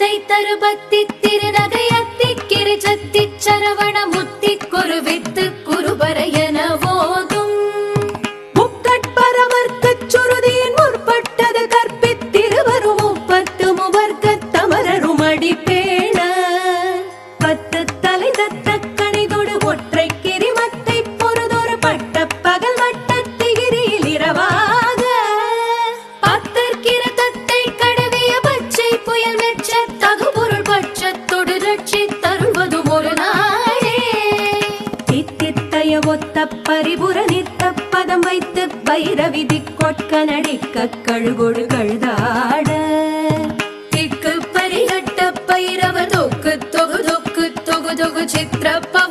முத்தை தருபத்தி திருநகையத்தி கிரிஜத்தி சரவண முத்தி குருவித்து குருபரையன போதும் முக்கட்பரமர்க்கச் சுருதியின் முற்பட்டது கற்பித்திருவரும் முப்பத்து முவர்க்க தமரரும் அடிப்பேண பத்து தலை தத்த கணிதொடு ஒற்றை கிரிமத்தை பொறுதொரு பட்ட பகல் வட்டத்திகிரியில் இரவாக பத்தற்கிற தத்தை கடவிய பச்சை புயல் மெச்ச தகுபொருள் பட்சத்தொடு ரட்சி தருள்வதும் ஒரு நாளே தித்தித்தய ஒத்த பரிபுர நித்த பதம் வைத்து பைரவிதி கொட்க நடிக்க கழுகொடு கழுதாட திக்கு பரிகட்ட பைரவ தொக்கு தொகு தொக்கு தொகு தொகு சித்திரப்பா